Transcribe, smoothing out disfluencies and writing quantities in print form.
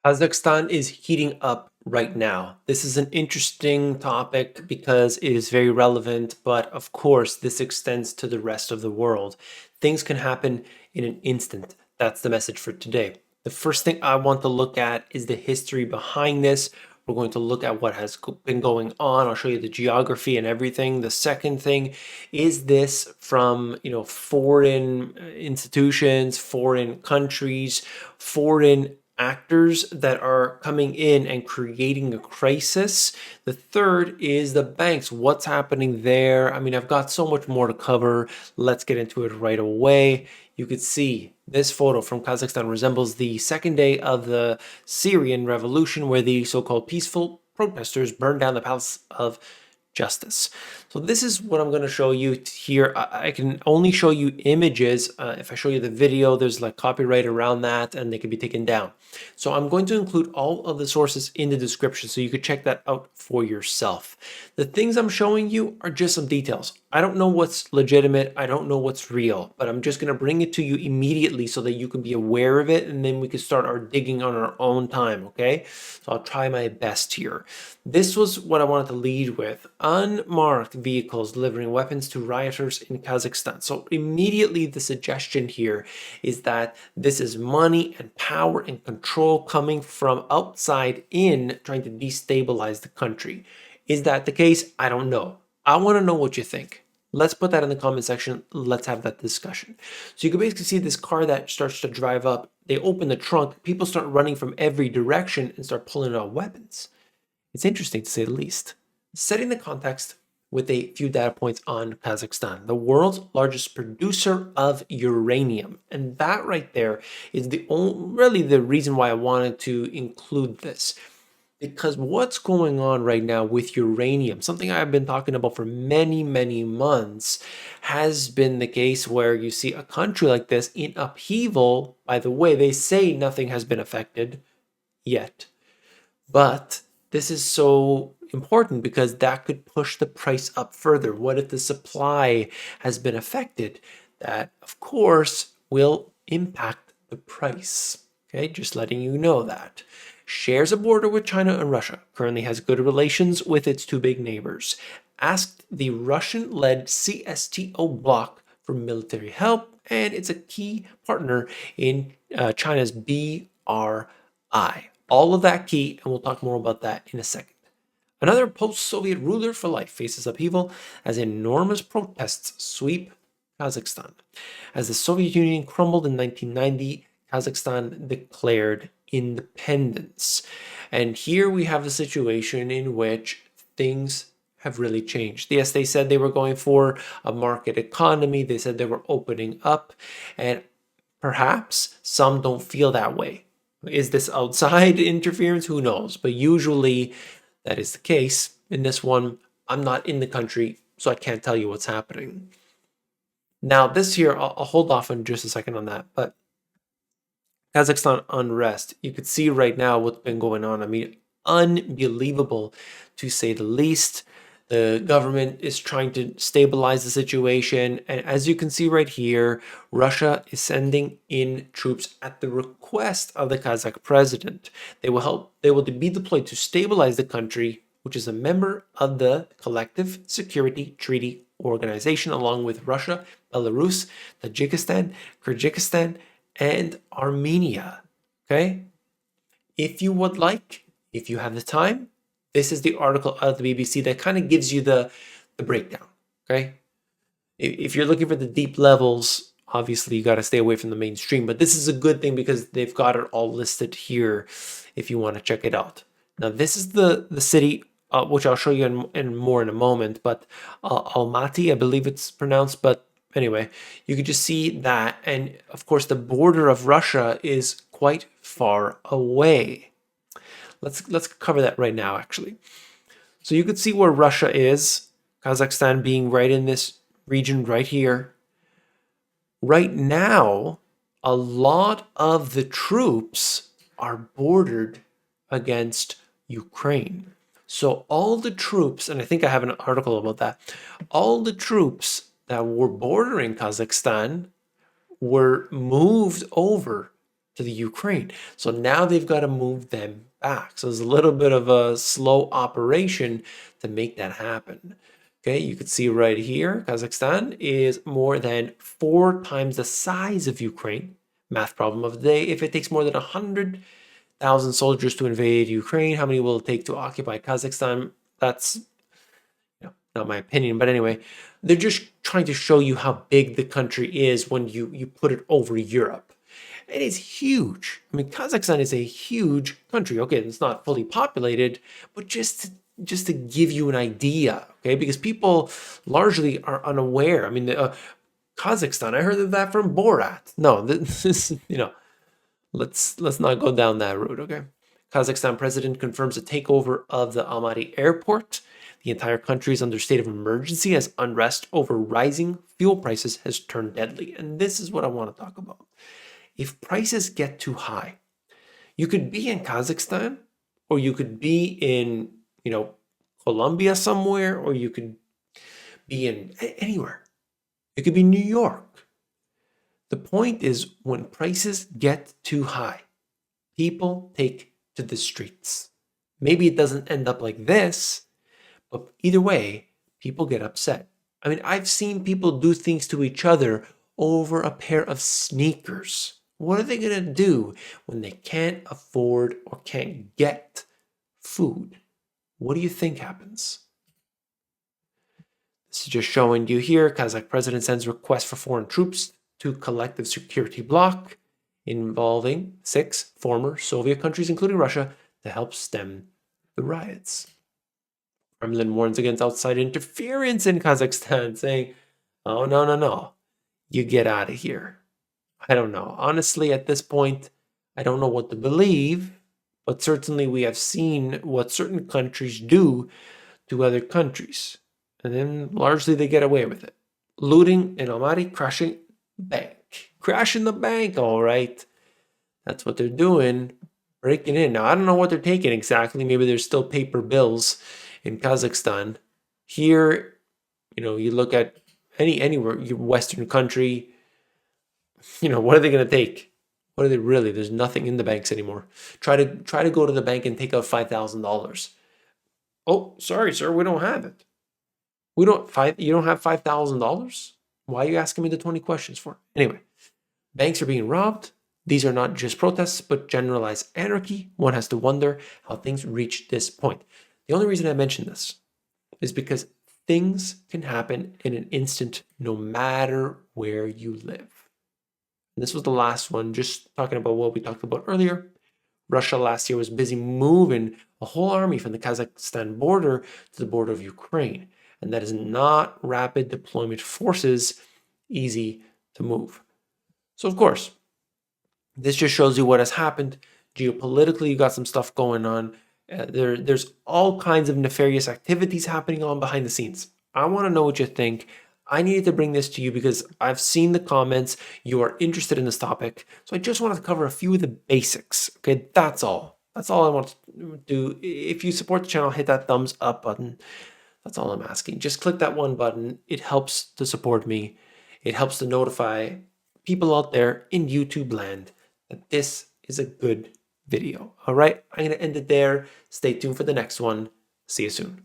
Kazakhstan is heating up right now. This is an interesting topic because it is very relevant, but of course, this extends to the rest of the world. Things can happen in an instant. That's the message for today. The first thing I want to look at is the history behind this. We're going to look at what has been going on. I'll show you the geography and everything. The second thing is this from, foreign institutions, foreign countries, foreign actors that are coming in and creating a crisis. The third is the banks. What's happening there? I mean, I've got so much more to cover. Let's get into it right away. You could see this photo from Kazakhstan resembles the second day of the Syrian revolution, where the so-called peaceful protesters burned down the Palace of Justice. So this is what I'm going to show you here. I can only show you images. If I show you the video, there's like copyright around that and they can be taken down. So I'm going to include all of the sources in the description so you could check that out for yourself. The things I'm showing you are just some details. I don't know what's legitimate. I don't know what's real, but I'm just going to bring it to you immediately so that you can be aware of it, and then we can start our digging on our own time, okay? So I'll try my best here. This was what I wanted to lead with. Unmarked vehicles delivering weapons to rioters in Kazakhstan. So immediately the suggestion here is that this is money and power and control coming from outside in, trying to destabilize the country. Is that the case? I don't know. I want to know what you think. Let's put that in the comment section. Let's have that discussion. So you can basically see this car that starts to drive up. They open the trunk. People start running from every direction and start pulling out weapons. It's interesting to say the least. Setting the context with a few data points on Kazakhstan, the world's largest producer of uranium. And that right there is really the reason why I wanted to include this. Because what's going on right now with uranium, something I've been talking about for many, many months, has been the case where you see a country like this in upheaval. By the way, they say nothing has been affected yet. But this is so important because that could push the price up further. What if the supply has been affected? That, of course, will impact the price. Okay, just letting you know that. Shares a border with China and Russia, currently has good relations with its two big neighbors. Asked the Russian-led CSTO bloc for military help, and it's a key partner in China's BRI. All of that key, and we'll talk more about that in a second. Another post-Soviet ruler for life faces upheaval as enormous protests sweep Kazakhstan. As the Soviet Union crumbled in 1990, Kazakhstan declared independence. And here we have a situation in which things have really changed. Yes, they said they were going for a market economy. They said they were opening up, and perhaps some don't feel that way. Is this outside interference? Who knows? But usually that is the case. In this one, I'm not in the country, so I can't tell you what's happening. Now, this here, I'll hold off on just a second on that, but Kazakhstan unrest. You could see right now what's been going on. I mean, unbelievable to say the least. The government is trying to stabilize the situation. And as you can see right here, Russia is sending in troops at the request of the Kazakh president. They will be deployed to stabilize the country, which is a member of the Collective Security Treaty Organization, along with Russia, Belarus, Tajikistan, Kyrgyzstan, and Armenia. Okay? If you would like, if you have the time, this is the article out of the BBC that kind of gives you the breakdown. Okay? If you're looking for the deep levels, obviously you got to stay away from the mainstream, but this is a good thing because they've got it all listed here if you want to check it out. Now, this is the city, which I'll show you in more in a moment, but Almaty, I believe it's pronounced, but anyway, you can just see that. And of course, the border of Russia is quite far away. Let's cover that right now, actually. So you could see where Russia is, Kazakhstan being right in this region right here. Right now, a lot of the troops are bordered against Ukraine. So all the troops, and I think I have an article about that, all the troops that were bordering Kazakhstan were moved over to the Ukraine. So now they've got to move them back. So there's a little bit of a slow operation to make that happen. Okay, you can see right here, Kazakhstan is more than 4 times the size of Ukraine. Math problem of the day. If it takes more than 100,000 soldiers to invade Ukraine, how many will it take to occupy Kazakhstan? That's not my opinion, but anyway, they're just trying to show you how big the country is when you put it over Europe. It is huge. I mean, Kazakhstan is a huge country. Okay, it's not fully populated, but just to give you an idea, okay? Because people largely are unaware. I mean, Kazakhstan. I heard of that from Borat. No, this is let's not go down that route, okay? Kazakhstan president confirms a takeover of the Almaty airport. The entire country is under state of emergency as unrest over rising fuel prices has turned deadly. And this is what I want to talk about. If prices get too high, you could be in Kazakhstan, or you could be in, Colombia somewhere, or you could be in anywhere. It could be New York. The point is, when prices get too high, people take to the streets. Maybe it doesn't end up like this, but either way, people get upset. I mean, I've seen people do things to each other over a pair of sneakers. What are they going to do when they can't afford or can't get food? What do you think happens? This is just showing you here. Kazakh president sends request for foreign troops to collective security bloc involving 6 former Soviet countries, including Russia, to help stem the riots. Kremlin warns against outside interference in Kazakhstan, saying, oh, no, you get out of here. I don't know. Honestly, at this point, I don't know what to believe, but certainly we have seen what certain countries do to other countries. And then largely they get away with it. Looting in Almaty, crashing bank. Crashing the bank, all right. That's what they're doing. Breaking in. Now, I don't know what they're taking exactly. Maybe there's still paper bills in Kazakhstan. Here, you look at anywhere, your Western country, what are they going to take? What are they really? There's nothing in the banks anymore. Try to go to the bank and take out $5,000. Oh, sorry, sir, we don't have it. You don't have $5,000? Why are you asking me the 20 questions for? Anyway, banks are being robbed. These are not just protests, but generalized anarchy. One has to wonder how things reach this point. The only reason I mention this is because things can happen in an instant no matter where you live. And this was the last one, just talking about what we talked about earlier. Russia last year was busy moving a whole army from the Kazakhstan border to the border of Ukraine. And that is not rapid deployment forces easy to move. So, of course, this just shows you what has happened. Geopolitically, you got some stuff going on. There's all kinds of nefarious activities happening on behind the scenes. I want to know what you think. I needed to bring this to you because I've seen the comments. You are interested in this topic. So I just wanted to cover a few of the basics. Okay, that's all. That's all I want to do. If you support the channel, hit that thumbs up button. That's all I'm asking. Just click that one button. It helps to support me. It helps to notify people out there in YouTube land that this is a good video. All right, I'm going to end it there. Stay tuned for the next one. See you soon.